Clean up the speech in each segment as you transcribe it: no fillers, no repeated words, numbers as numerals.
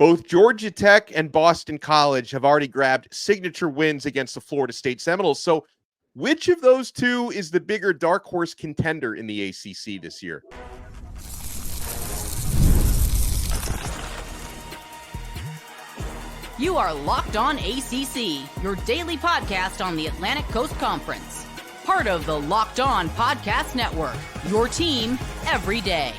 Both Georgia Tech and Boston College have already grabbed signature wins against the Florida State Seminoles. So which of those two is the bigger dark horse contender in the ACC this year? You are Locked On ACC, your daily podcast on the Atlantic Coast Conference. Part of the Locked On Podcast Network, your team every day.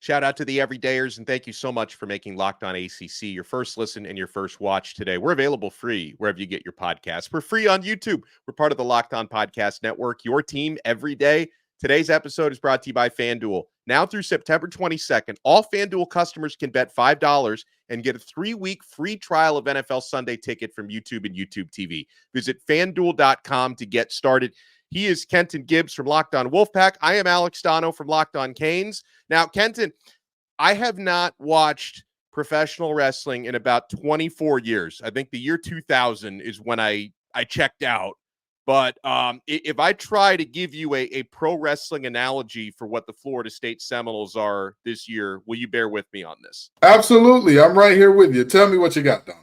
Shout out to the everydayers, and thank you so much for making Locked On ACC your first listen and your first watch today. We're available free wherever you get your podcasts. We're free on YouTube. We're part of the Locked On Podcast Network, your team every day. Today's episode is brought to you by FanDuel. Now through September 22nd, all FanDuel customers can bet $5 and get a 3-week free trial of NFL Sunday Ticket from YouTube and YouTube TV. Visit FanDuel.com to get started. He is Kenton Gibbs from Locked On Wolfpack. I am Alex Donno from Locked On Canes. Now, Kenton, I have not watched professional wrestling in about 24 years. I think the year 2000 is when I checked out. But if I try to give you a pro wrestling analogy for what the Florida State Seminoles are this year, will you bear with me on this? Absolutely. I'm right here with you. Tell me what you got, Don.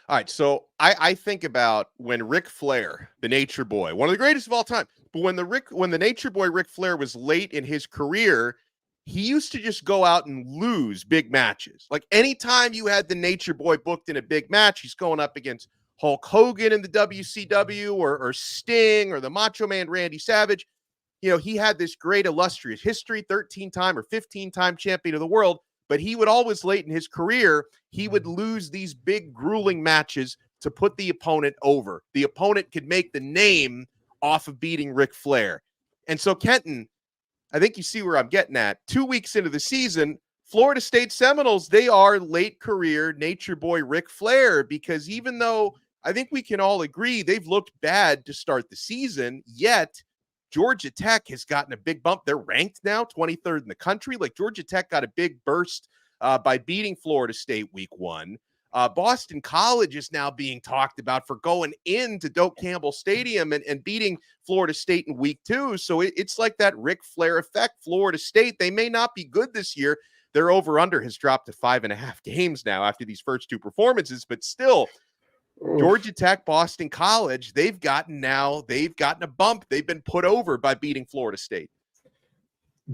All right, so I think about when Ric Flair, the Nature Boy, one of the greatest of all time, but when the Nature Boy Ric Flair was late in his career, he used to just go out and lose big matches. Like anytime you had the Nature Boy booked in a big match, he's going up against Hulk Hogan in the WCW or Sting or the Macho Man Randy Savage. You know, he had this great illustrious history, 13-time or 15-time champion of the world. But he would always, late in his career, he would lose these big, grueling matches to put the opponent over. The opponent could make the name off of beating Ric Flair. And so, Kenton, I think you see where I'm getting at. 2 weeks into the season, Florida State Seminoles, they are late career Nature Boy Ric Flair, because even though I think we can all agree they've looked bad to start the season, yet Georgia Tech has gotten a big bump. They're ranked now 23rd in the country. Like Georgia Tech got a big burst by beating Florida State week 1. Boston College is now being talked about for going into Doak Campbell Stadium and beating Florida State in week 2. So it's like that Ric Flair effect. Florida State, they may not be good this year. Their over-under has dropped to 5.5 games now after these first 2 performances, but still, Georgia Tech, Boston College, they've gotten a bump. They've been put over by beating Florida State.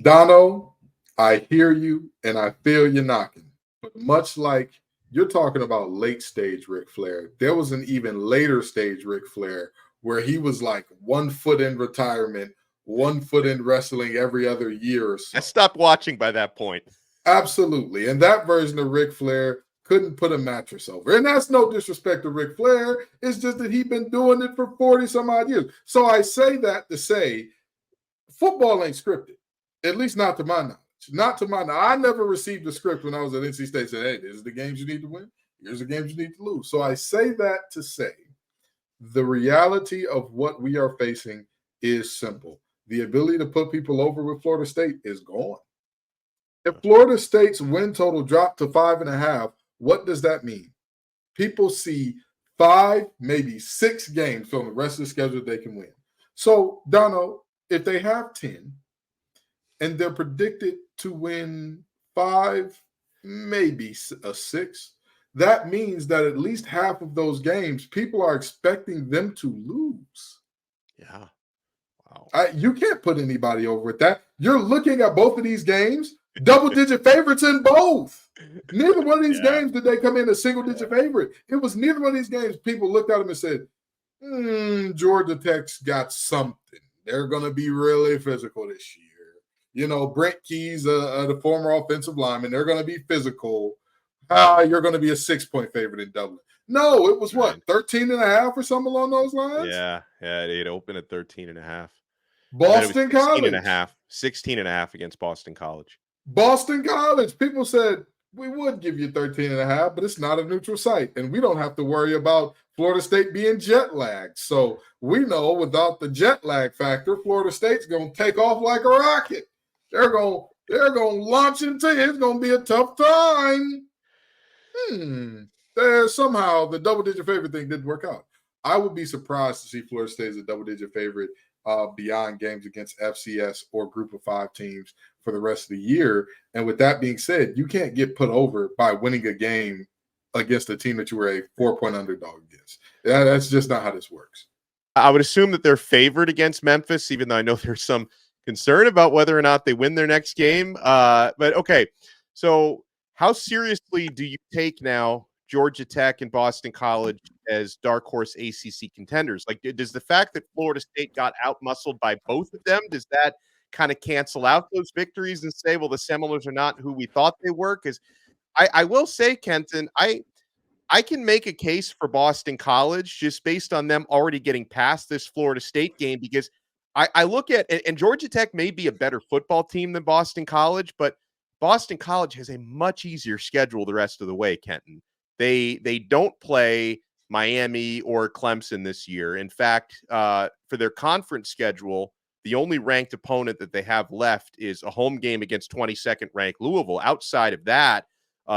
Donno, I hear you and I feel you knocking. But much like you're talking about late stage Ric Flair, there was an even later stage Ric Flair where he was like 1 foot in retirement, 1 foot in wrestling every other year or so. I stopped watching by that point. Absolutely. And that version of Ric Flair couldn't put a mattress over. And that's no disrespect to Ric Flair. It's just that he's been doing it for 40 some odd years. So I say that to say football ain't scripted, at least not to my knowledge. Not to my knowledge. I never received a script when I was at NC State saying, hey, these are the games you need to win. Here's the games you need to lose. So I say that to say the reality of what we are facing is simple. The ability to put people over with Florida State is gone. If Florida State's win total dropped to 5.5, what does that mean? People see 5, maybe 6 games from the rest of the schedule they can win. So, Donno, if they have 10 and they're predicted to win 5, maybe a 6, that means that at least half of those games, people are expecting them to lose. Yeah. Wow. You can't put anybody over at that. You're looking at both of these games, double-digit favorites in both. Neither one of these games did they come in a single-digit favorite. It was neither one of these games. People looked at them and said, Georgia Tech's got something. They're going to be really physical this year. You know, Brent Key's the former offensive lineman. They're going to be physical. You're going to be a 6-point favorite in Dublin. No, it was what, 13.5 or something along those lines? Yeah, it opened at 13.5. Boston College. 16.5 against Boston College. Boston College. People said, we would give you 13.5, but it's not a neutral site. And we don't have to worry about Florida State being jet lagged. So we know without the jet lag factor, Florida State's going to take off like a rocket. They're going to launch into it. It's going to be a tough time. Somehow the double-digit favorite thing didn't work out. I would be surprised to see Florida State as a double-digit favorite beyond games against FCS or Group of 5 teams for the rest of the year. And with that being said, you can't get put over by winning a game against a team that you were a 4-point underdog against. That's just not how this works. I would assume that they're favored against Memphis, even though I know there's some concern about whether or not they win their next game. But okay, so how seriously do you take now Georgia Tech and Boston College as dark horse ACC contenders? Like, does the fact that Florida State got out-muscled by both of them, does that kind of cancel out those victories and say, well, the Seminoles are not who we thought they were? Because I will say, Kenton, I can make a case for Boston College just based on them already getting past this Florida State game, because I look at, and Georgia Tech may be a better football team than Boston College, but Boston College has a much easier schedule the rest of the way, Kenton. They don't play Miami or Clemson this year. In fact, for their conference schedule, the only ranked opponent that they have left is a home game against 22nd ranked Louisville. Outside of that,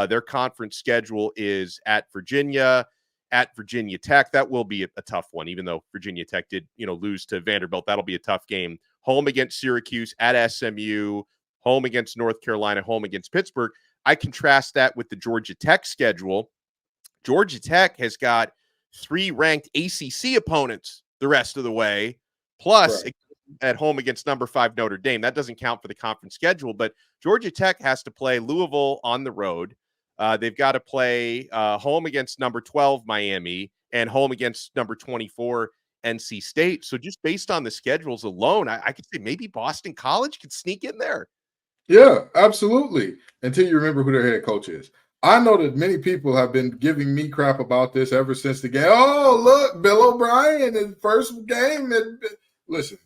their conference schedule is at Virginia Tech. That will be a tough one, even though Virginia Tech did, lose to Vanderbilt. That'll be a tough game. Home against Syracuse, at SMU, home against North Carolina, home against Pittsburgh. I contrast that with the Georgia Tech schedule. Georgia Tech has got 3 ranked ACC opponents the rest of the way, plus right, at home against number 5 Notre Dame. That doesn't count for the conference schedule, but Georgia Tech has to play Louisville on the road. They've got to play home against number 12 Miami and home against number 24 NC State. So just based on the schedules alone, I could say maybe Boston College could sneak in there. Yeah, absolutely. Until you remember who their head coach is. I know that many people have been giving me crap about this ever since the game. Oh, look, Bill O'Brien in first game. Listen,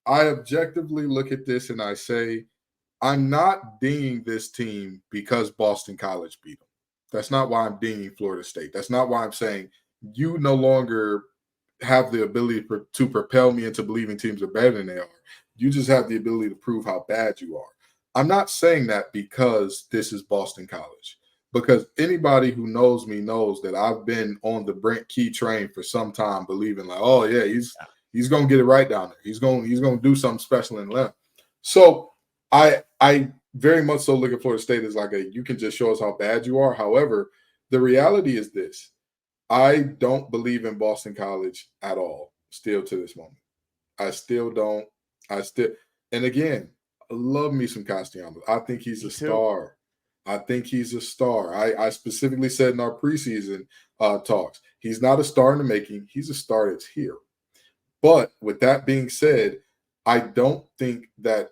I objectively look at this and I say, I'm not dinging this team because Boston College beat them. That's not why I'm dinging Florida State. That's not why I'm saying you no longer have the ability to propel me into believing teams are better than they are. You just have the ability to prove how bad you are. I'm not saying that because this is Boston College, because anybody who knows me knows that I've been on the Brent Key train for some time, believing like, oh yeah, he's going to get it right down there. He's going to do something special in Atlanta. So I very much so look at Florida State as like you can just show us how bad you are. However, the reality is this: I don't believe in Boston College at all. Still to this moment, I still don't. And again, I love me some Castellanos. I think he's a star. I think he's a star. I specifically said in our preseason talks, he's not a star in the making. He's a star that's here. But with that being said, I don't think that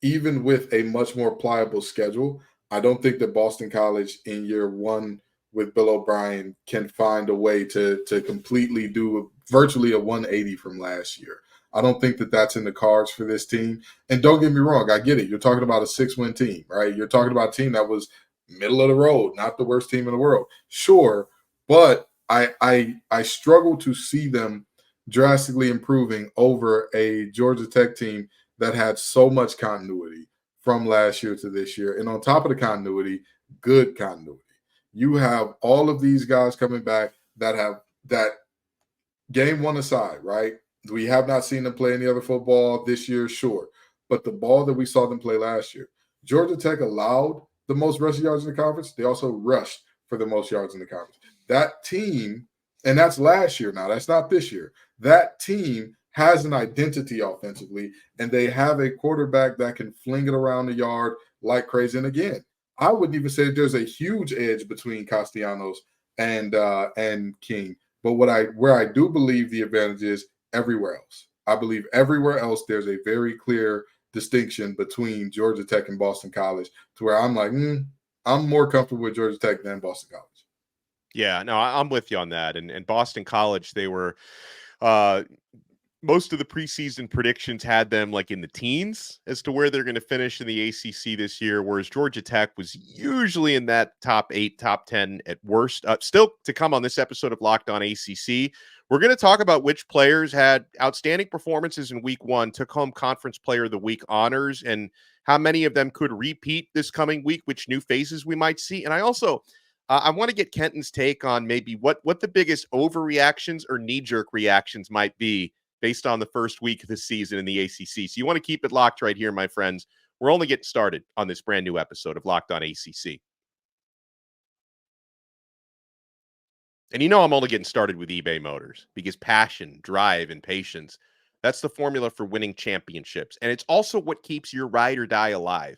even with a much more pliable schedule, I don't think that Boston College in year one with Bill O'Brien can find a way to completely do virtually a 180 from last year. I don't think that that's in the cards for this team. And don't get me wrong, I get it. You're talking about a 6-win team, right? You're talking about a team that was middle of the road, not the worst team in the world. Sure, but I struggle to see them drastically improving over a Georgia Tech team that had so much continuity from last year to this year. And on top of the continuity, good continuity. You have all of these guys coming back that have that game one aside, right? We have not seen them play any other football this year, sure. But the ball that we saw them play last year, Georgia Tech allowed the most rushing yards in the conference. They also rushed for the most yards in the conference. That team, and that's last year now, that's not this year. That team has an identity offensively, and they have a quarterback that can fling it around the yard like crazy. And again, I wouldn't even say that there's a huge edge between Castellanos and King. But where I do believe the advantage is everywhere else. I believe everywhere else there's a very clear distinction between Georgia Tech and Boston College, to where I'm like, I'm more comfortable with Georgia Tech than Boston College. Yeah, no, I'm with you on that. And Boston College, they were most of the preseason predictions had them like in the teens as to where they're going to finish in the ACC this year, whereas Georgia Tech was usually in that top 8, top 10 at worst. Still to come on this episode of Locked On ACC, we're going to talk about which players had outstanding performances in week 1, took home Conference Player of the Week honors, and how many of them could repeat this coming week, which new faces we might see. And I also I want to get Kenton's take on maybe what the biggest overreactions or knee-jerk reactions might be based on the first week of the season in the ACC. So you want to keep it locked right here, my friends. We're only getting started on this brand new episode of Locked On ACC. And I'm only getting started with eBay Motors because passion, drive, and patience, that's the formula for winning championships. And it's also what keeps your ride or die alive.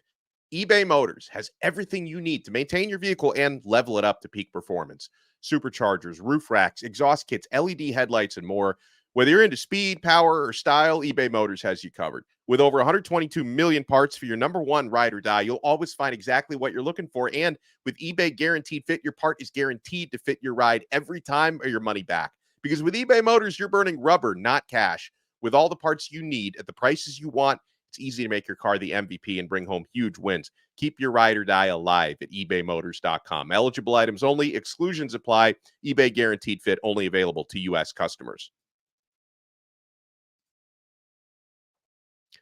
eBay Motors has everything you need to maintain your vehicle and level it up to peak performance. Superchargers, roof racks, exhaust kits, LED headlights, and more. Whether you're into speed, power, or style, eBay Motors has you covered. With over 122 million parts for your number one ride or die, you'll always find exactly what you're looking for. And with eBay Guaranteed Fit, your part is guaranteed to fit your ride every time or your money back. Because with eBay Motors, you're burning rubber, not cash. With all the parts you need at the prices you want, it's easy to make your car the MVP and bring home huge wins. Keep your ride or die alive at ebaymotors.com. Eligible items only. Exclusions apply. eBay Guaranteed Fit only available to U.S. customers.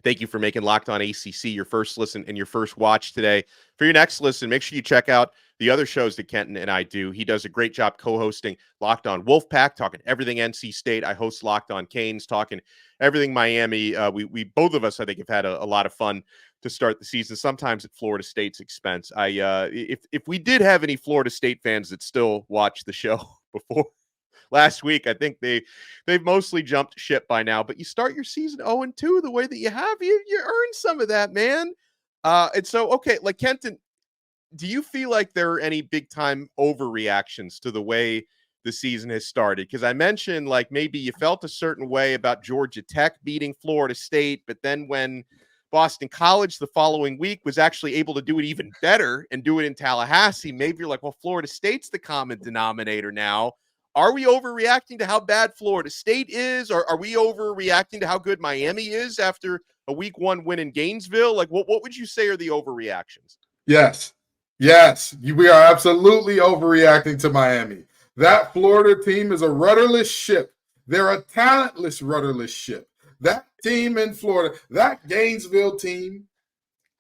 Thank you for making Locked On ACC your first listen and your first watch today. For your next listen, make sure you check out the other shows that Kenton and I do. He does a great job co-hosting Locked On Wolfpack, talking everything NC State. I host Locked On Canes, talking everything Miami. We both of us, I think, have had a lot of fun to start the season, sometimes at Florida State's expense. If we did have any Florida State fans that still watch the show before last week, I think they've mostly jumped ship by now. But you start your season 0-2 the way that you have, you earn some of that, man. And so, okay, like Kenton, do you feel like there are any big time overreactions to the way the season has started? Because I mentioned like maybe you felt a certain way about Georgia Tech beating Florida State, but then when Boston College the following week was actually able to do it even better and do it in Tallahassee, maybe you're like, well, Florida State's the common denominator now. Are we overreacting to how bad Florida State is? Or are we overreacting to how good Miami is after a week 1 win in Gainesville? Like, what would you say are the overreactions? Yes. We are absolutely overreacting to Miami. That Florida team is a rudderless ship. They're a talentless rudderless ship. That team in Florida, that Gainesville team,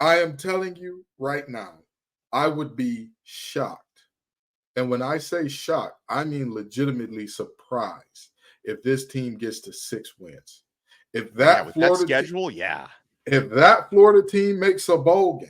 I am telling you right now, I would be shocked. And when I say shocked, I mean legitimately surprised if this team gets to 6 wins. If that Florida schedule, if that Florida team makes a bowl game,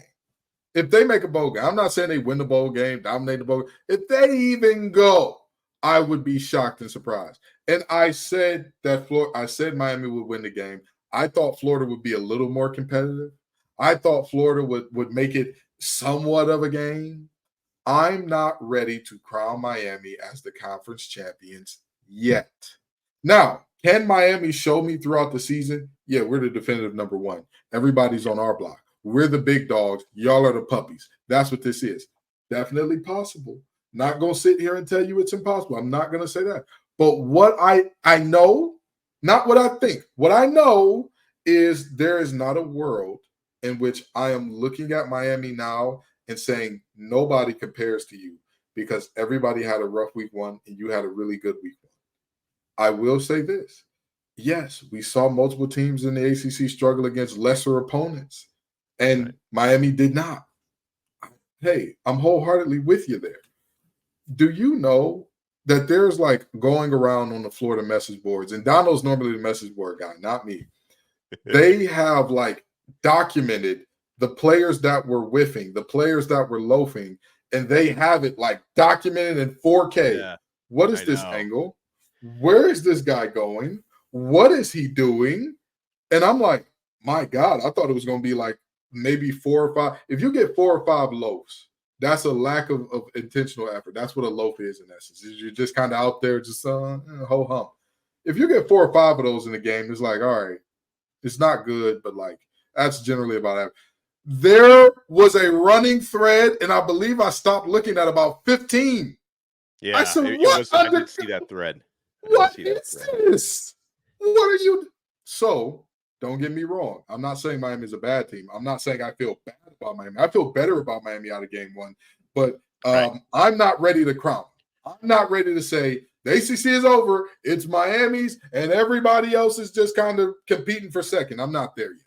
if they make a bowl game, I'm not saying they win the bowl game, dominate the bowl game. If they even go, I would be shocked and surprised. And I said Miami would win the game. I thought Florida would be a little more competitive. I thought Florida would make it somewhat of a game. I'm not ready to crown Miami as the conference champions yet. Now, can Miami show me throughout the season? Yeah, we're the definitive number 1. Everybody's on our block. We're the big dogs. Y'all are the puppies. That's what this is. Definitely possible. Not going to sit here and tell you it's impossible. I'm not going to say that. But what I know, not what I think, what I know is there is not a world in which I am looking at Miami now and saying nobody compares to you because everybody had a rough week 1 and you had a really good week 1. I will say this. Yes, we saw multiple teams in the ACC struggle against lesser opponents, and right. Miami did not. Hey, I'm wholeheartedly with you there. Do you know that there's like going around on the Florida message boards, and Donno's normally the message board guy, not me. They have like documented the players that were whiffing, the players that were loafing, and they have it like documented in 4K. Yeah, what is this angle? Where is this guy going? What is he doing? And I'm like, my God, I thought it was going to be like maybe 4 or 5. If you get 4 or 5 loafs, that's a lack of intentional effort. That's what a loaf is in essence. You're just kind of out there just ho hum. If you get 4 or 5 of those in the game, it's like, all right, it's not good, but like that's generally about it. There was a running thread, and I believe I stopped looking at about 15. Yeah, I said, I did see that thread. What is this? What are you? So don't get me wrong. I'm not saying Miami is a bad team. I'm not saying I feel bad about Miami. I feel better about Miami out of game 1, but right. I'm not ready to crown. I'm not ready to say the ACC is over. It's Miami's, and everybody else is just kind of competing for second. I'm not there yet.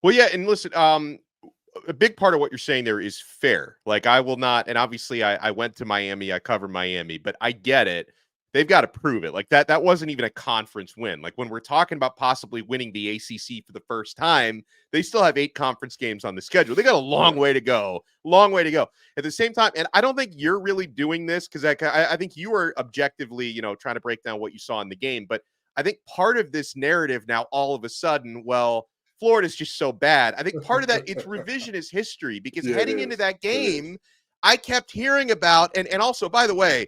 Well, yeah, and listen, a big part of what you're saying there is fair. Like I will not, and obviously I went to Miami, I cover Miami, but I get it. they've got to prove it. Like that wasn't even a conference win. Like when we're talking about possibly winning the ACC for the first time, they still have 8 conference games on the schedule. They got a long way to go. Long way to go. At the same time, and I don't think you're really doing this because I think you are objectively, trying to break down what you saw in the game. But I think part of this narrative now, all of a sudden, well, Florida's just so bad. I think part of that, it's revisionist history because heading into that game, I kept hearing about, and also, by the way,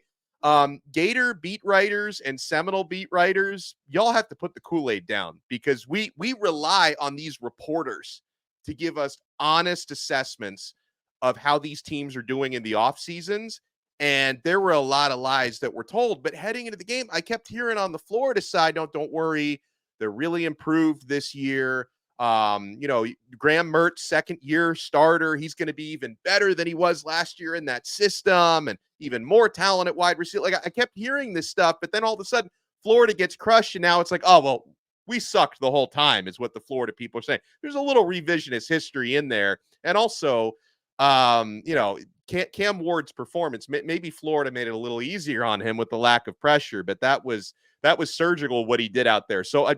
Gator beat writers and Seminole beat writers, y'all have to put the Kool-Aid down because we rely on these reporters to give us honest assessments of how these teams are doing in the off seasons. And there were a lot of lies that were told, but heading into the game, I kept hearing on the Florida side, don't worry, they're really improved this year. Graham Mertz, second year starter. He's going to be even better than he was last year in that system and even more talent at wide receiver. Like I kept hearing this stuff, but then all of a sudden Florida gets crushed. And now it's like, oh, well, we sucked the whole time is what the Florida people are saying. There's a little revisionist history in there. And also, Cam Ward's performance, maybe Florida made it a little easier on him with the lack of pressure, but that was surgical what he did out there. So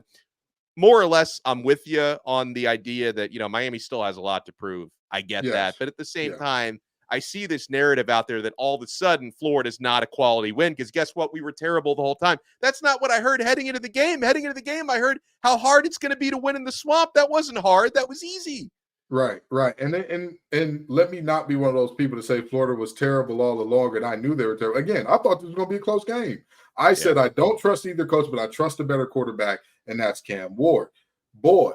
more or less, I'm with you on the idea that, Miami still has a lot to prove. I get that. But at the same time, I see this narrative out there that all of a sudden Florida's not a quality win because guess what? We were terrible the whole time. That's not what I heard heading into the game. Heading into the game, I heard how hard it's going to be to win in the Swamp. That wasn't hard. That was easy. Right. And let me not be one of those people to say Florida was terrible all along and I knew they were terrible. Again, I thought this was going to be a close game. I said I don't trust either coach, but I trust a better quarterback, and that's Cam Ward. Boy,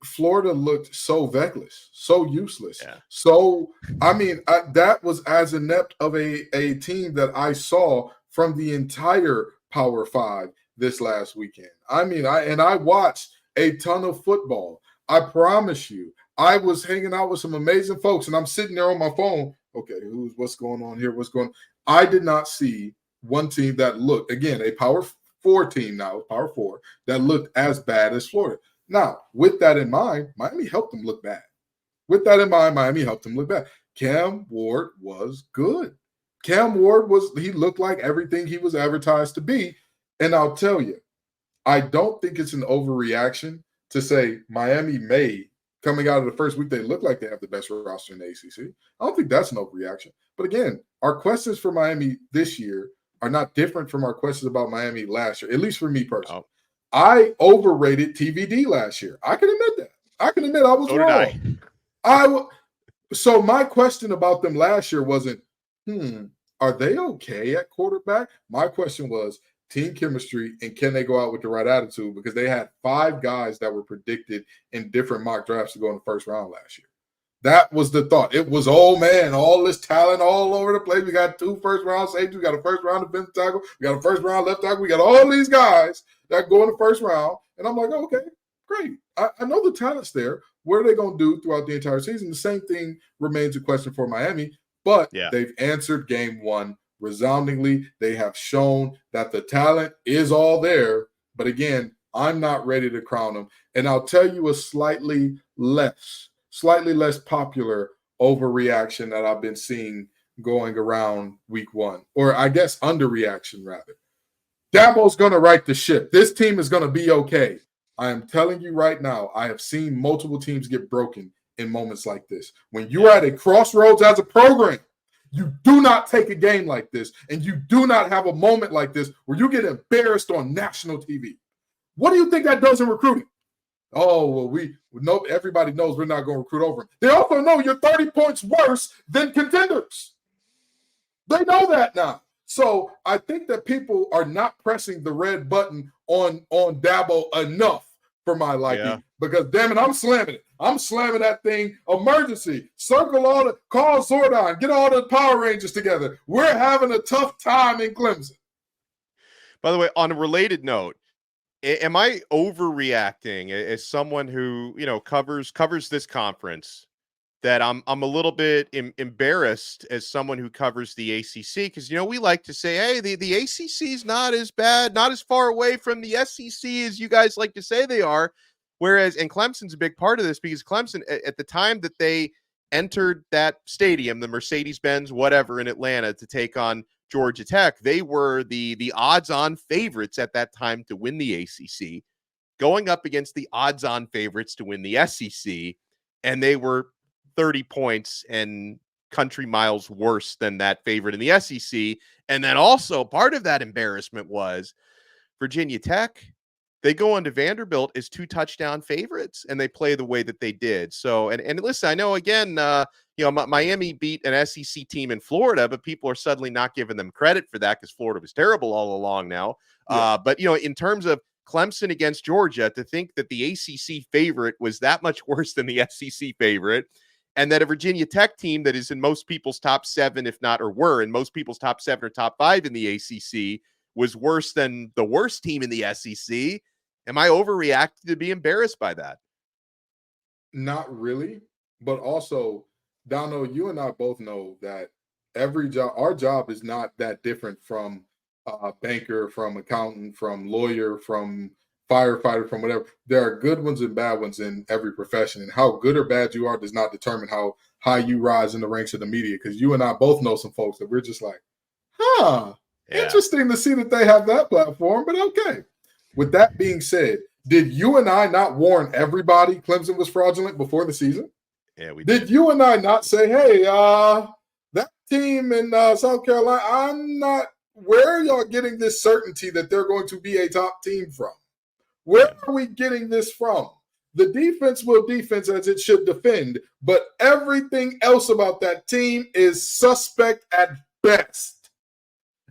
Florida looked so feckless, so useless. Yeah. So, that was as inept of a team that I saw from the entire Power 5 this last weekend. I watched a ton of football. I promise you, I was hanging out with some amazing folks, and I'm sitting there on my phone. Okay, what's going on here? What's going on? I did not see one team that looked, again, a Power 4 team now, Power 4, that looked as bad as Florida. Now, with that in mind, Miami helped them look bad. Cam Ward was good. He looked like everything he was advertised to be. And I'll tell you, I don't think it's an overreaction to say Miami coming out of the first week, they look like they have the best roster in the ACC. I don't think that's an overreaction. But again, our questions for Miami this year are not different from our questions about Miami last year, at least for me personally. Oh. I overrated TVD last year. I can admit that. I was wrong. So my question about them last year wasn't, are they okay at quarterback? My question was team chemistry and can they go out with the right attitude? Because they had 5 guys that were predicted in different mock drafts to go in the first round last year. That was the thought. It was, oh man, all this talent all over the place. We got 2 first-round safeties. We got a first-round defensive tackle. We got a first-round left tackle. We got all these guys that go in the first round. And I'm like, okay, great. I know the talent's there. What are they going to do throughout the entire season? The same thing remains a question for Miami, but they've answered game 1 resoundingly. They have shown that the talent is all there. But again, I'm not ready to crown them. And I'll tell you a slightly less popular overreaction that I've been seeing going around week 1, or I guess underreaction rather. Dabo's going to right the ship. This team is going to be okay. I am telling you right now, I have seen multiple teams get broken in moments like this. When you're at a crossroads as a program, you do not take a game like this, and you do not have a moment like this where you get embarrassed on national TV. What do you think that does in recruiting? Oh, well, we know everybody knows we're not going to recruit over them. They also know you're 30 points worse than contenders. They know that now. So I think that people are not pressing the red button on Dabo enough for my liking because, damn it, I'm slamming it. I'm slamming that thing. Emergency. Call Zordon. Get all the Power Rangers together. We're having a tough time in Clemson. By the way, on a related note, am I overreacting as someone who, covers this conference that I'm a little bit embarrassed as someone who covers the ACC? Because, we like to say, hey, the ACC is not as bad, not as far away from the SEC as you guys like to say they are. Whereas, and Clemson's a big part of this because Clemson, at the time that they entered that stadium, the Mercedes-Benz, whatever, in Atlanta to take on Georgia Tech, they were the odds-on favorites at that time to win the ACC, going up against the odds-on favorites to win the SEC, and they were 30 points and country miles worse than that favorite in the SEC. And then also part of that embarrassment was Virginia Tech. They go on to Vanderbilt as 2 touchdown favorites, and they play the way that they did. So, and listen, I know again, Miami beat an SEC team in Florida, but people are suddenly not giving them credit for that because Florida was terrible all along now. Yeah. But in terms of Clemson against Georgia, to think that the ACC favorite was that much worse than the SEC favorite, and that a Virginia Tech team that is in most people's top 7, if not, or were in most people's top 7 or top 5 in the ACC, was worse than the worst team in the SEC. Am I overreacting to be embarrassed by that? Not really, but also, Donno, you and I both know that our job is not that different from banker, from accountant, from lawyer, from firefighter, from whatever. There are good ones and bad ones in every profession, and how good or bad you are does not determine how high you rise in the ranks of the media, because you and I both know some folks that we're just like, interesting to see that they have that platform, but okay. With that being said, did you and I not warn everybody Clemson was fraudulent before the season? Yeah, we did. You and I not say, hey, that team in South Carolina, I'm not, where are y'all getting this certainty that they're going to be a top team from? Where are we getting this from? The defense will defense as it should defend, but everything else about that team is suspect at best.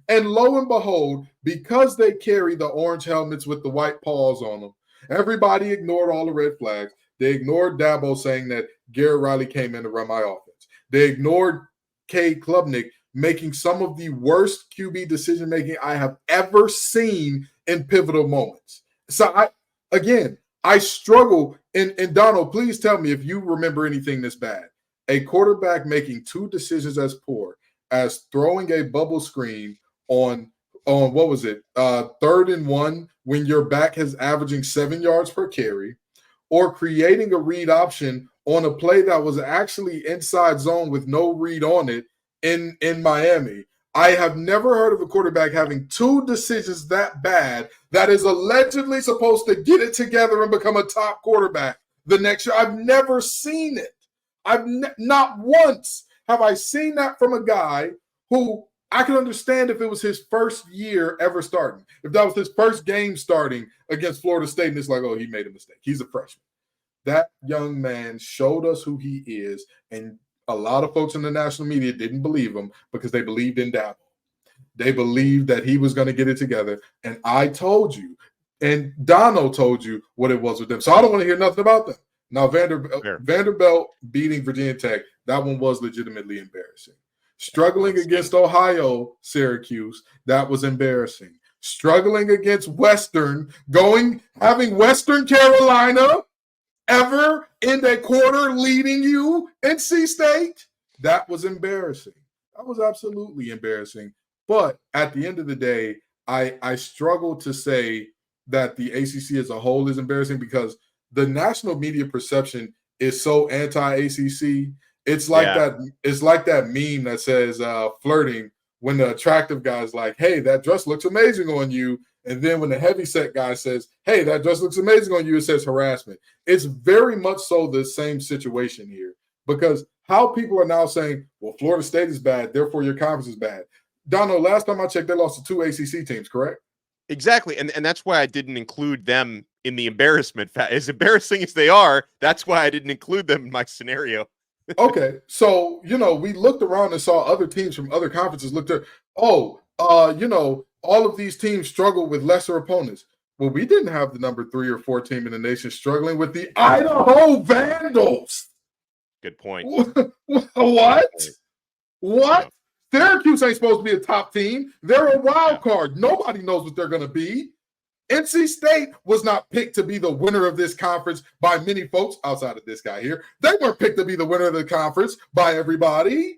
And lo and behold, because they carry the orange helmets with the white paws on them, everybody ignored all the red flags. They ignored Dabo saying that Garrett Riley came in to run my offense. They ignored Cade Klubnik making some of the worst QB decision-making I have ever seen in pivotal moments. So, I struggle. And Donno, please tell me if you remember anything this bad. A quarterback making 2 decisions as poor as throwing a bubble screen on what was it, 3rd and 1 when your back is averaging 7 yards per carry, or creating a read option on a play that was actually inside zone with no read on it in Miami. I have never heard of a quarterback having 2 decisions that bad that is allegedly supposed to get it together and become a top quarterback the next year. I've never seen it. Not once have I seen that from a guy who I can understand if it was his first year ever starting. If that was his first game starting against Florida State, and it's like, oh, he made a mistake. He's a freshman. That young man showed us who he is, and a lot of folks in the national media didn't believe him because they believed in Dabo. They believed that he was going to get it together, and I told you, and Donno told you what it was with them. So I don't want to hear nothing about them. Now, Vanderbilt beating Virginia Tech, that one was legitimately embarrassing. Struggling against Ohio, Syracuse, that was embarrassing. Struggling against Western, having Western Carolina ever in a quarter leading you, NC State, that was embarrassing. That was absolutely embarrassing. But at the end of the day, I struggle to say that the ACC as a whole is embarrassing because the national media perception is so anti-ACC. It's like that. It's like that meme that says flirting when the attractive guy's like, hey, that dress looks amazing on you. And then when the heavyset guy says, hey, that dress looks amazing on you, it says harassment. It's very much so the same situation here because how people are now saying, well, Florida State is bad, therefore your conference is bad. Donno, last time I checked, they lost to 2 ACC teams, correct? Exactly. And that's why I didn't include them in the embarrassment. As embarrassing as they are, that's why I didn't include them in my scenario. Okay, so, we looked around and saw other teams from other conferences looked at, all of these teams struggle with lesser opponents. Well, we didn't have the number 3 or 4 team in the nation struggling with the Idaho Vandals. Good point. What? What? Syracuse ain't supposed to be a top team. They're a wild card. Nobody knows what they're going to be. NC State was not picked to be the winner of this conference by many folks outside of this guy here. They weren't picked to be the winner of the conference by everybody.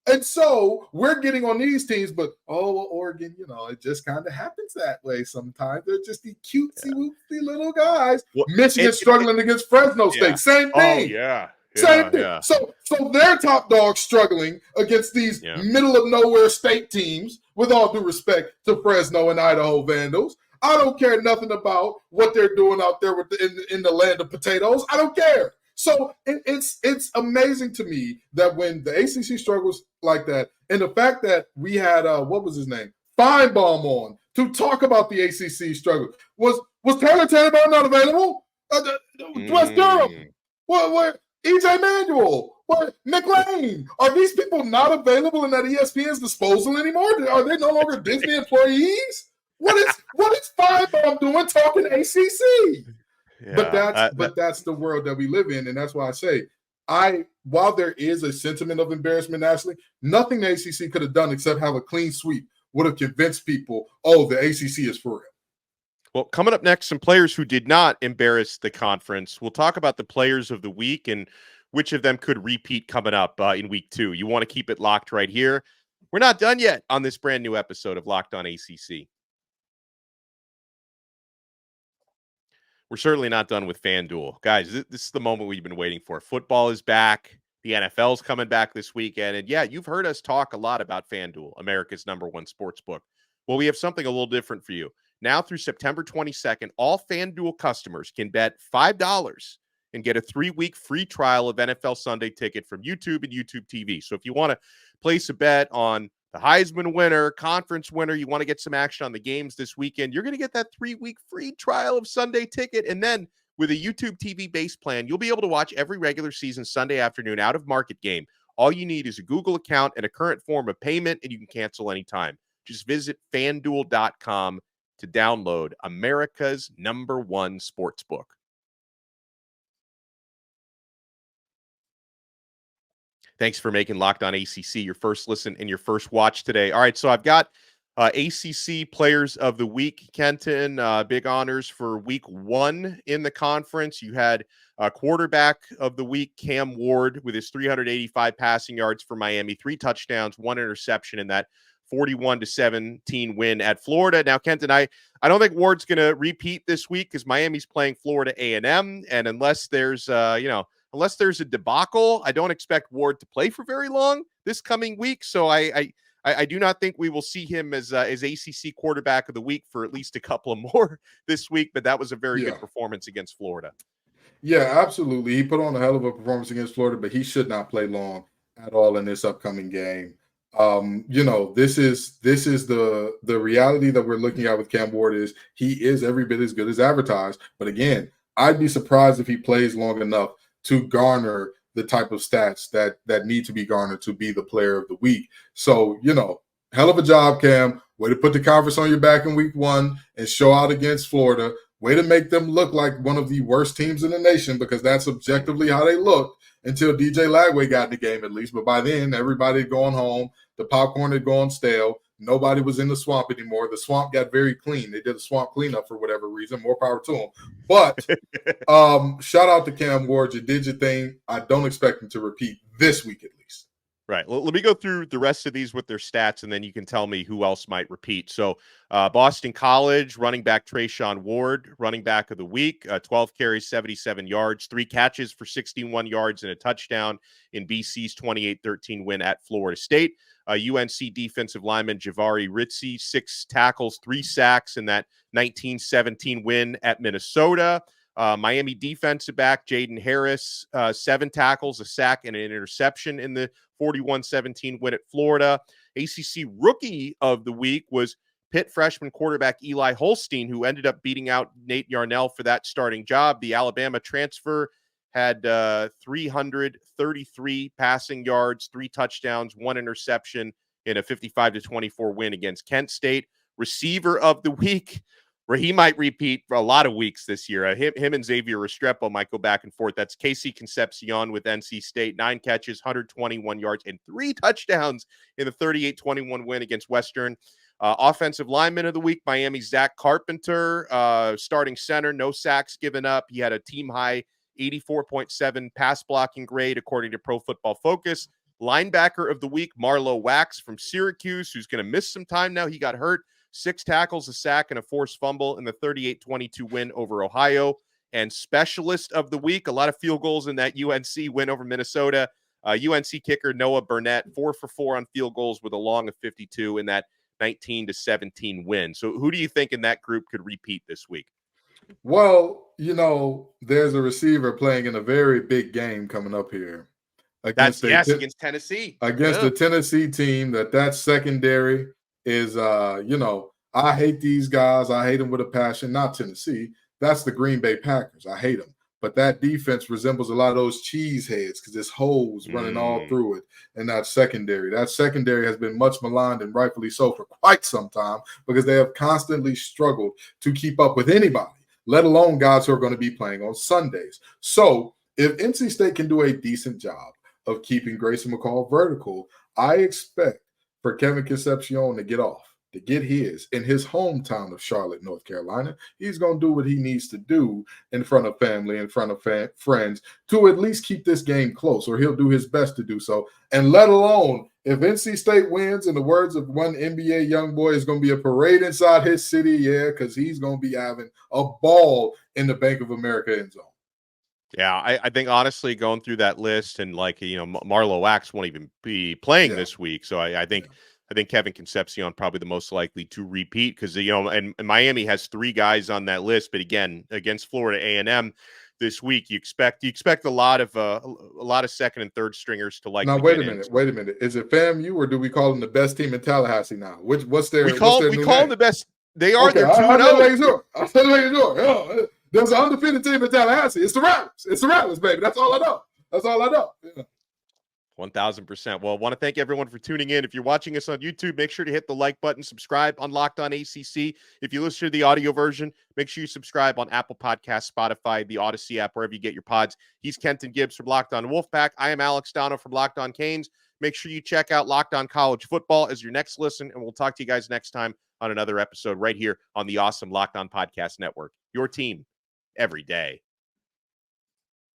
And so we're getting on these teams, but, Oregon, it just kind of happens that way sometimes. They're just the cutesy, whoopsie little guys. Well, Michigan struggling against Fresno State. Same thing. Oh, yeah. Same thing. Yeah. So their top dogs struggling against these middle of nowhere state teams, with all due respect to Fresno and Idaho Vandals. I don't care nothing about what they're doing out there in the land of potatoes. I don't care. So it's amazing to me that when the ACC struggles like that, and the fact that we had what was his name, Feinbaum, on to talk about the ACC struggle. Was Taylor Tannenbaum not available? West Durham, what EJ Manuel, what McLean? Are these people not available in that ESPN's disposal anymore? Are they no longer Disney employees? What is Feinbaum doing talking ACC? Yeah, but that's the world that we live in, and that's why I say, while there is a sentiment of embarrassment nationally, nothing the ACC could have done except have a clean sweep would have convinced people, oh, the ACC is for real. Well, coming up next, some players who did not embarrass the conference. We'll talk about the players of the week and which of them could repeat coming up in week 2. You want to keep it locked right here. We're not done yet on this brand new episode of Locked On ACC. We're certainly not done with FanDuel. Guys, this is the moment we've been waiting for. Football is back. The NFL's coming back this weekend. And yeah, you've heard us talk a lot about FanDuel, America's #1 sports book. Well, we have something a little different for you. Now through September 22nd, all FanDuel customers can bet $5 and get a 3-week free trial of NFL Sunday Ticket from YouTube and YouTube TV. So if you want to place a bet on the Heisman winner, conference winner, you want to get some action on the games this weekend, you're going to get that 3-week free trial of Sunday Ticket. And then with a YouTube TV base plan, you'll be able to watch every regular season Sunday afternoon out of market game. All you need is a Google account and a current form of payment, and you can cancel anytime. Just visit FanDuel.com to download America's #1 sportsbook. Thanks for making Locked On ACC your first listen and your first watch today. All right, so I've got ACC Players of the Week. Kenton, big honors for week 1 in the conference. You had quarterback of the week, Cam Ward, with his 385 passing yards for Miami, 3 touchdowns, 1 interception in that 41-17 win at Florida. Now, Kenton, I don't think Ward's going to repeat this week because Miami's playing Florida A&M, and unless there's unless there's a debacle, I don't expect Ward to play for very long this coming week. So I do not think we will see him as ACC quarterback of the week for at least a couple of more this week. But that was a very good performance against Florida. Yeah, absolutely. He put on a hell of a performance against Florida, but he should not play long at all in this upcoming game. This is the reality that we're looking at with Cam Ward. Is he is every bit as good as advertised. But again, I'd be surprised if he plays long enough to garner the type of stats that need to be garnered to be the player of the week. So, hell of a job, Cam. Way to put the conference on your back in week 1 and show out against Florida. Way to make them look like one of the worst teams in the nation, because that's objectively how they looked until DJ Lagway got in the game, at least. But by then, everybody had gone home. The popcorn had gone stale. Nobody was in the swamp anymore. The swamp got very clean. They did a swamp cleanup for whatever reason. More power to them. But shout out to Cam Ward. You did your thing. I don't expect him to repeat this week at least. Right. Well, let me go through the rest of these with their stats, and then you can tell me who else might repeat. So Boston College, running back Trayshawn Ward, running back of the week, 12 carries, 77 yards, 3 catches for 61 yards and a touchdown in BC's 28-13 win at Florida State. UNC defensive lineman Javari Ritzy, 6 tackles, 3 sacks in that 19-17 win at Minnesota. Miami defensive back Jaden Harris, 7 tackles, a sack, and an interception in the 41-17 win at Florida. ACC Rookie of the Week was Pitt freshman quarterback Eli Holstein, who ended up beating out Nate Yarnell for that starting job. The Alabama transfer had 333 passing yards, 3 touchdowns, 1 interception in a 55-24 win against Kent State. Receiver of the Week, where he might repeat for a lot of weeks this year. Him and Xavier Restrepo might go back and forth. That's Casey Concepcion with NC State, 9 catches, 121 yards, and 3 touchdowns in the 38-21 win against Western. Offensive lineman of the week, Miami's Zach Carpenter, starting center, no sacks given up. He had a team-high 84.7 pass blocking grade, according to Pro Football Focus. Linebacker of the week, Marlo Wax from Syracuse, who's going to miss some time now. He got hurt. 6 tackles, a sack, and a forced fumble in the 38-22 win over Ohio. and specialist of the week. A lot of field goals in that UNC win over Minnesota. UNC kicker Noah Burnett, 4 for 4 on field goals with a long of 52 in that 19-17 win. So who do you think in that group could repeat this week? Well, there's a receiver playing in a very big game coming up here against Tennessee. Against the Tennessee team that secondary is, I hate these guys. I hate them with a passion. Not Tennessee. That's the Green Bay Packers. I hate them. But that defense resembles a lot of those cheese heads because there's holes running all through it. And that secondary has been much maligned, and rightfully so, for quite some time, because they have constantly struggled to keep up with anybody, let alone guys who are going to be playing on Sundays. So if NC State can do a decent job of keeping Grayson McCall vertical, I expect for Kevin Concepcion to get off, to get his in his hometown of Charlotte, North Carolina. He's going to do what he needs to do in front of family, in front of friends, to at least keep this game close, or he'll do his best to do so. And let alone, if NC State wins, in the words of one NBA young boy, it's going to be a parade inside his city, because he's going to be having a ball in the Bank of America end zone. Yeah, I think honestly going through that list, and Marlo Wax won't even be playing this week. So I think Kevin Concepcion probably the most likely to repeat, because and Miami has 3 guys on that list. But again, against Florida A&M this week, you expect a lot of second and third stringers to like. Now wait a minute. Is it FAMU, or do we call them the best team in Tallahassee now? What's their? We call them the best. They are. Okay, they're 2-0. I'm still making sure. There's an undefeated team in Tallahassee. It's the Rattlers, baby. That's all I know. Yeah. 1,000%. Well, I want to thank everyone for tuning in. If you're watching us on YouTube, make sure to hit the like button, subscribe on Locked On ACC. If you listen to the audio version, make sure you subscribe on Apple Podcasts, Spotify, the Odyssey app, wherever you get your pods. He's Kenton Gibbs from Locked On Wolfpack. I am Alex Donno from Locked On Canes. Make sure you check out Locked On College Football as your next listen, and we'll talk to you guys next time on another episode right here on the awesome Locked On Podcast Network. Your team every day.